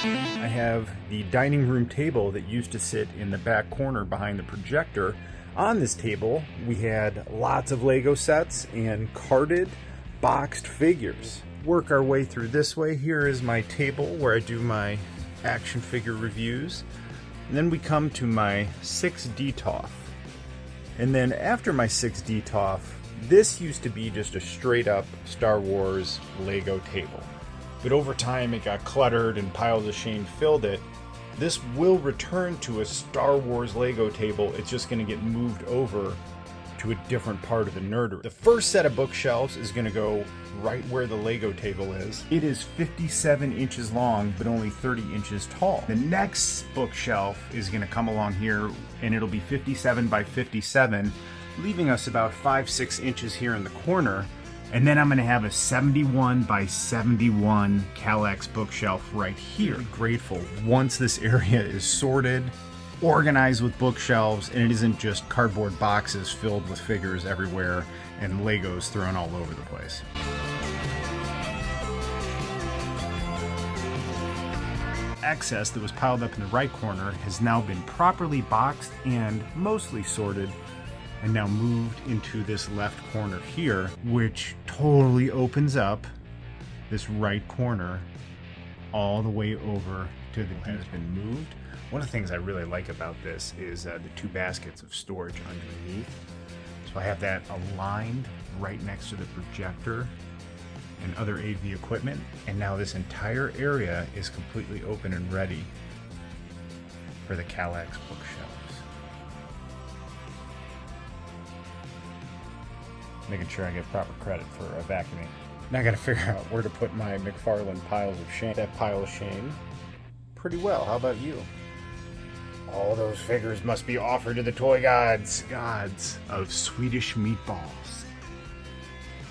I have the dining room table that used to sit in the back corner behind the projector. On this table, we had lots of Lego sets and carded, boxed figures. Work our way through this way. Here is my table where I do my action figure reviews. And then we come to my 6D TOF. And then after my 6D TOF, this used to be just a straight up Star Wars Lego table. But over time it got cluttered and piles of shame filled it. This will return to a Star Wars Lego table. It's just going to get moved over to a different part of the Nerdery. The first set of bookshelves is going to go right where the Lego table is. It is 57 inches long, but only 30 inches tall. The next bookshelf is going to come along here, and it'll be 57 by 57, leaving us about 5-6 inches here in the corner. And then I'm going to have a 71 by 71 Kallax bookshelf right here. I'm grateful once this area is sorted, organized with bookshelves, and it isn't just cardboard boxes filled with figures everywhere and Legos thrown all over the place. Excess that was piled up in the right corner has now been properly boxed and mostly sorted, and now moved into this left corner here, which totally opens up this right corner all the way over to the has been moved. One of the things I really like about this is the two baskets of storage underneath. So I have that aligned right next to the projector and other AV equipment, and now this entire area is completely open and ready for the Kallax bookshelves. Making sure I get proper credit for vacuuming. Now I gotta figure out where to put my McFarlane piles of shame. That pile of shame pretty well. How about you? All those figures must be offered to the toy gods. Gods of Swedish meatballs.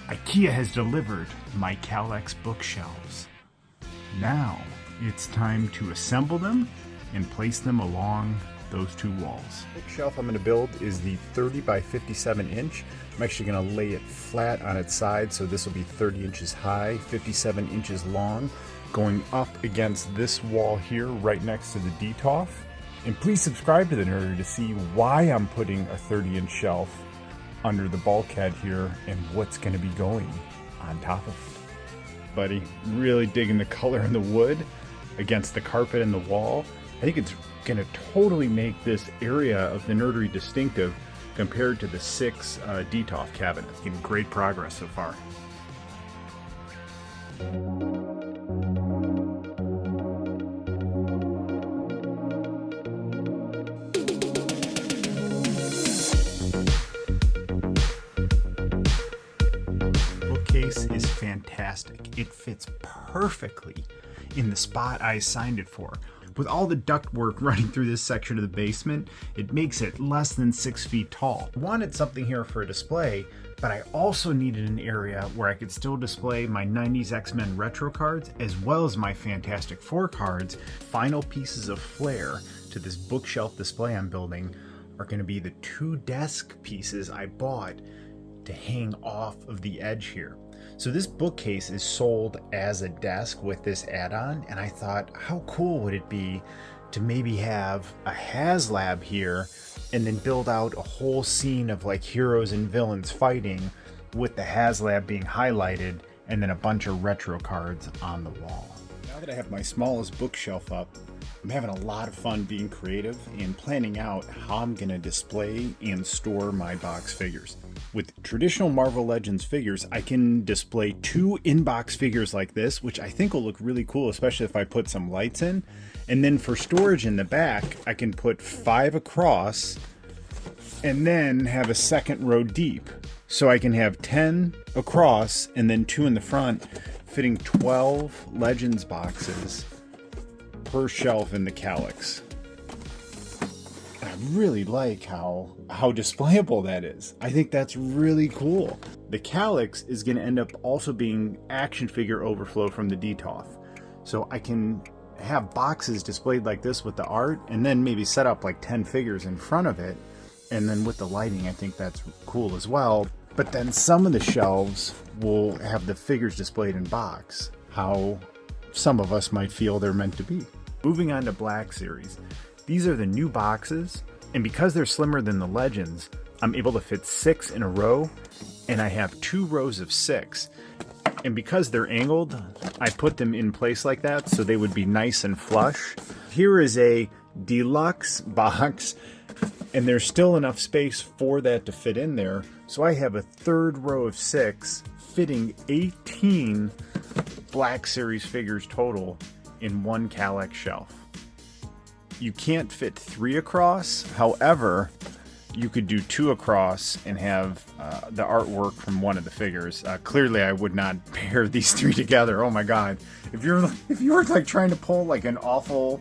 Ikea has delivered my Kallax bookshelves. Now it's time to assemble them and place them along those two walls. The bookshelf I'm going to build is the 30 by 57 inch. I'm actually going to lay it flat on its side, so this will be 30 inches high, 57 inches long, going up against this wall here right next to the DTOF. And please subscribe to the Nerdery to see why I'm putting a 30-inch shelf under the bulkhead here and what's going to be going on top of it. Buddy, really digging the color in the wood against the carpet and the wall. I think it's going to totally make this area of the Nerdery distinctive compared to the 6 DTOF cabinets. Getting great progress so far. Bookcase is fantastic. It fits perfectly in the spot I assigned it for. With all the ductwork running through this section of the basement, it makes it less than 6 feet tall. I wanted something here for a display, but I also needed an area where I could still display my 90s X-Men retro cards as well as my Fantastic Four cards. Final pieces of flair to this bookshelf display I'm building are going to be the 2 desk pieces I bought to hang off of the edge here. So this bookcase is sold as a desk with this add-on, and I thought, how cool would it be to maybe have a HasLab here and then build out a whole scene of like heroes and villains fighting with the HasLab being highlighted and then a bunch of retro cards on the wall. Now that I have my smallest bookshelf up, I'm having a lot of fun being creative and planning out how I'm going to display and store my box figures. With traditional Marvel Legends figures, I can display 2 in-box figures like this, which I think will look really cool, especially if I put some lights in. And then for storage in the back, I can put 5 across and then have a second row deep. So I can have 10 across and then 2 in the front, fitting 12 Legends boxes per shelf in the Kallax. I really like how displayable that is. I think that's really cool. The Kallax is going to end up also being action figure overflow from the DTOF. So I can have boxes displayed like this with the art and then maybe set up like 10 figures in front of it. And then with the lighting, I think that's cool as well. But then some of the shelves will have the figures displayed in box, how some of us might feel they're meant to be. Moving on to Black Series. These are the new boxes, and because they're slimmer than the Legends, I'm able to fit 6 in a row, and I have 2 rows of 6. And because they're angled, I put them in place like that so they would be nice and flush. Here is a deluxe box, and there's still enough space for that to fit in there. So I have a 3rd row of 6 fitting 18 Black Series figures total in one Kallax shelf. You can't fit 3 across, however, you could do 2 across and have the artwork from one of the figures. Clearly, I would not pair these 3 together. Oh my god! If you were like trying to pull like an awful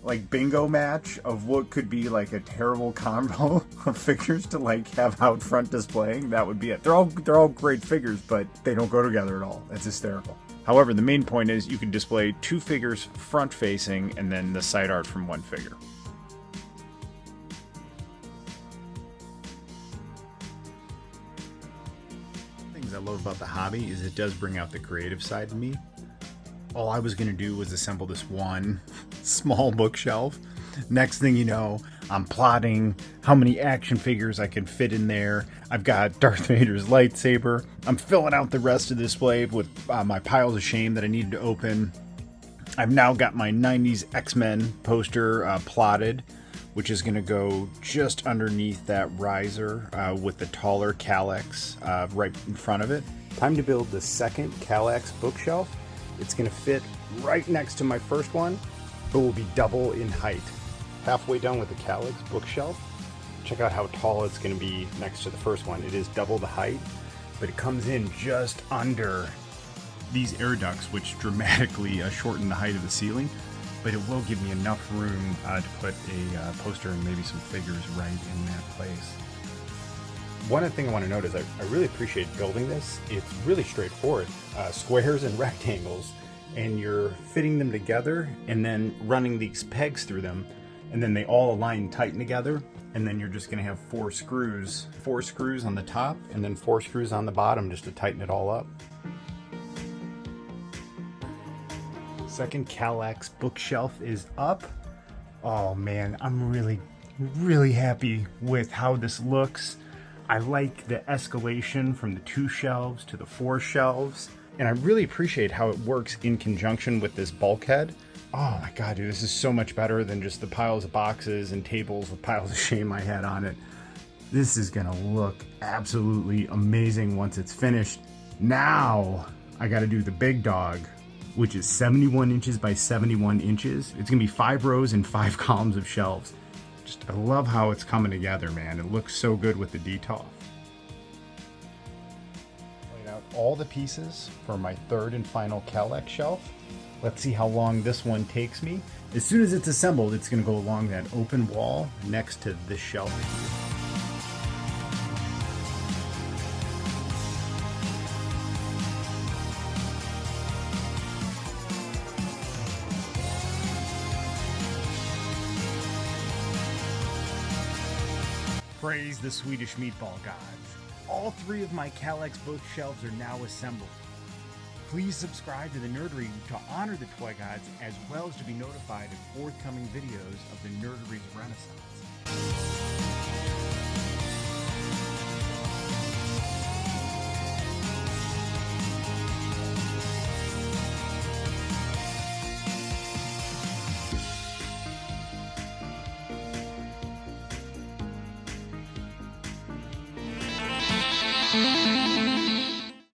like bingo match of what could be like a terrible combo of figures to like have out front displaying, that would be it. They're all great figures, but they don't go together at all. That's hysterical. However, the main point is you can display 2 figures front facing and then the side art from one figure. Things I love about the hobby is it does bring out the creative side of me. All I was going to do was assemble this one small bookshelf. Next thing you know, I'm plotting how many action figures I can fit in there. I've got Darth Vader's lightsaber. I'm filling out the rest of the display with my piles of shame that I needed to open. I've now got my 90s X-Men poster plotted, which is going to go just underneath that riser with the taller Kallax right in front of it. Time to build the second Kallax bookshelf. It's going to fit right next to my first one, but will be double in height. Halfway done with the Kallax bookshelf. Check out how tall it's going to be next to the first one. It is double the height, but it comes in just under these air ducts, which dramatically shorten the height of the ceiling, but it will give me enough room to put a poster and maybe some figures right in that place. One other thing I want to note is I really appreciate building this. It's really straightforward. Squares and rectangles, and you're fitting them together and then running these pegs through them, and then they all align tight together, and then you're just going to have 4 screws. 4 screws on the top and then 4 screws on the bottom just to tighten it all up. Second Kallax bookshelf is up. Oh man, I'm really happy with how this looks. I like the escalation from the 2 shelves to the 4 shelves, and I really appreciate how it works in conjunction with this bulkhead. Oh my god, dude, this is so much better than just the piles of boxes and tables with piles of shame I had on it. This is gonna look absolutely amazing once it's finished. Now, I gotta do the big dog, which is 71 inches by 71 inches. It's gonna be 5 rows and 5 columns of shelves. I love how it's coming together, man. It looks so good with the detail. Laid out all the pieces for my 3rd and final Kallax shelf. Let's see how long this one takes me. As soon as it's assembled, it's going to go along that open wall next to this shelf. Praise the Swedish meatball gods. All 3 of my Kallax bookshelves are now assembled. Please subscribe to the Nerdery to honor the toy gods, as well as to be notified of forthcoming videos of the Nerdery's Renaissance.